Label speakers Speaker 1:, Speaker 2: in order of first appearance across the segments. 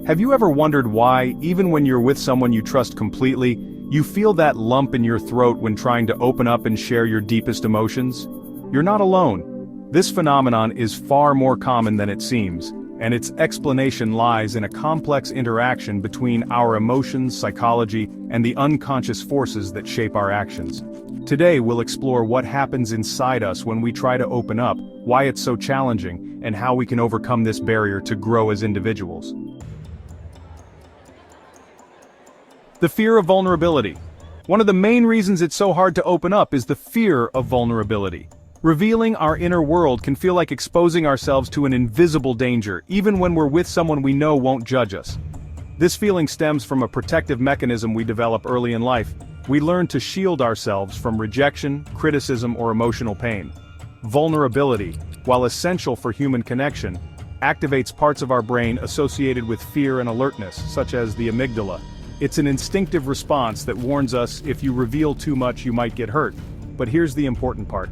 Speaker 1: Have you ever wondered why, even when you're with someone you trust completely, you feel that lump in your throat when trying to open up and share your deepest emotions? You're not alone. This phenomenon is far more common than it seems, and its explanation lies in a complex interaction between our emotions, psychology, and the unconscious forces that shape our actions. Today we'll explore what happens inside us when we try to open up, why it's so challenging, and how we can overcome this barrier to grow as individuals. The fear of vulnerability. One of the main reasons it's so hard to open up is the fear of vulnerability. Revealing our inner world can feel like exposing ourselves to an invisible danger, even when we're with someone we know won't judge us. This feeling stems from a protective mechanism we develop early in life. We learn to shield ourselves from rejection, criticism, or emotional pain. Vulnerability, while essential for human connection, activates parts of our brain associated with fear and alertness, such as the amygdala. It's an instinctive response that warns us if you reveal too much you might get hurt. But here's the important part.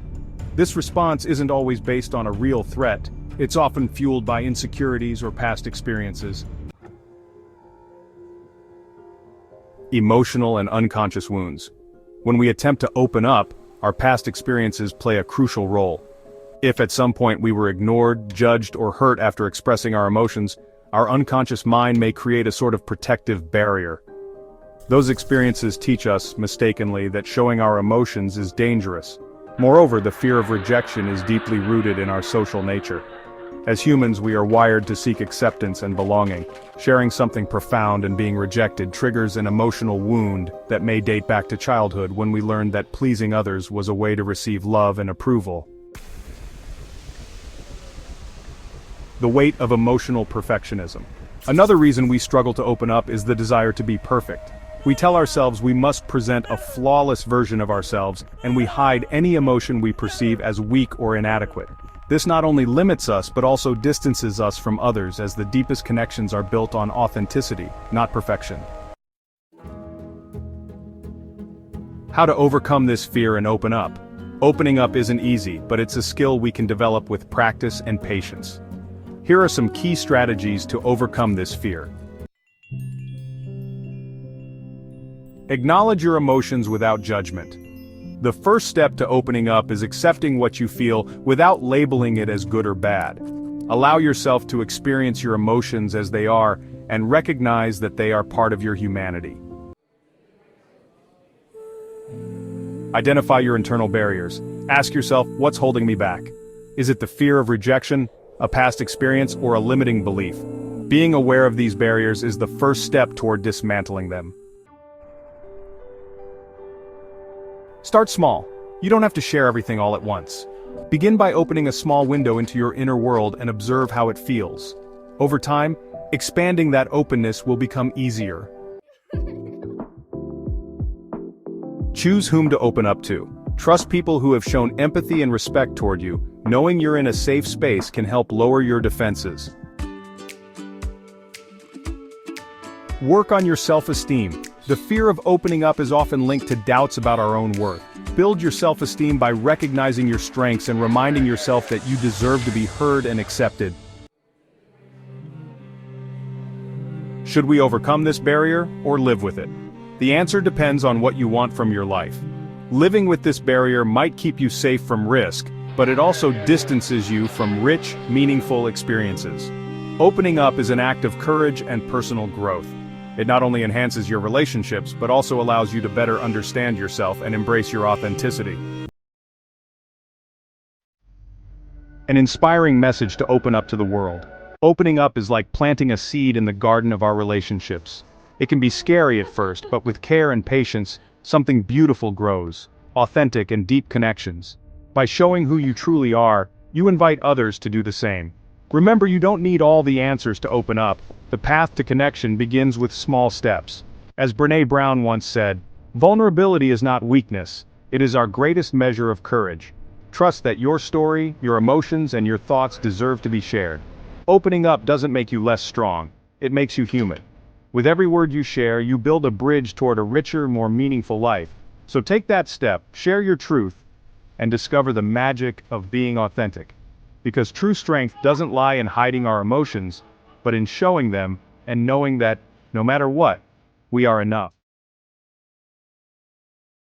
Speaker 1: This response isn't always based on a real threat. It's often fueled by insecurities or past experiences. Emotional and unconscious wounds. When we attempt to open up, our past experiences play a crucial role. If at some point we were ignored, judged, or hurt after expressing our emotions, our unconscious mind may create a sort of protective barrier. Those experiences teach us, mistakenly, that showing our emotions is dangerous. Moreover, the fear of rejection is deeply rooted in our social nature. As humans, we are wired to seek acceptance and belonging. Sharing something profound and being rejected triggers an emotional wound that may date back to childhood when we learned that pleasing others was a way to receive love and approval. The weight of emotional perfectionism. Another reason we struggle to open up is the desire to be perfect. We tell ourselves we must present a flawless version of ourselves, and we hide any emotion we perceive as weak or inadequate. This not only limits us but also distances us from others, as the deepest connections are built on authenticity, not perfection. How to overcome this fear and open up? Opening up isn't easy, but it's a skill we can develop with practice and patience. Here are some key strategies to overcome this fear. Acknowledge your emotions without judgment. The first step to opening up is accepting what you feel without labeling it as good or bad. Allow yourself to experience your emotions as they are and recognize that they are part of your humanity. Identify your internal barriers. Ask yourself, what's holding me back? Is it the fear of rejection, a past experience, or a limiting belief? Being aware of these barriers is the first step toward dismantling them. Start small. You don't have to share everything all at once. Begin by opening a small window into your inner world and observe how it feels. Over time, expanding that openness will become easier. Choose whom to open up to. Trust people who have shown empathy and respect toward you. Knowing you're in a safe space can help lower your defenses. Work on your self-esteem. The fear of opening up is often linked to doubts about our own worth. Build your self-esteem by recognizing your strengths and reminding yourself that you deserve to be heard and accepted. Should we overcome this barrier or live with it? The answer depends on what you want from your life. Living with this barrier might keep you safe from risk, but it also distances you from rich, meaningful experiences. Opening up is an act of courage and personal growth. It not only enhances your relationships, but also allows you to better understand yourself and embrace your authenticity. An inspiring message to open up to the world. Opening up is like planting a seed in the garden of our relationships. It can be scary at first, but with care and patience, something beautiful grows. Authentic and deep connections. By showing who you truly are, you invite others to do the same. Remember, you don't need all the answers to open up. The path to connection begins with small steps. As Brené Brown once said, vulnerability is not weakness, it is our greatest measure of courage. Trust that your story, your emotions, and your thoughts deserve to be shared. Opening up doesn't make you less strong, it makes you human. With every word you share, you build a bridge toward a richer, more meaningful life. So take that step, share your truth, and discover the magic of being authentic. Because true strength doesn't lie in hiding our emotions, but in showing them and knowing that, no matter what, we are enough.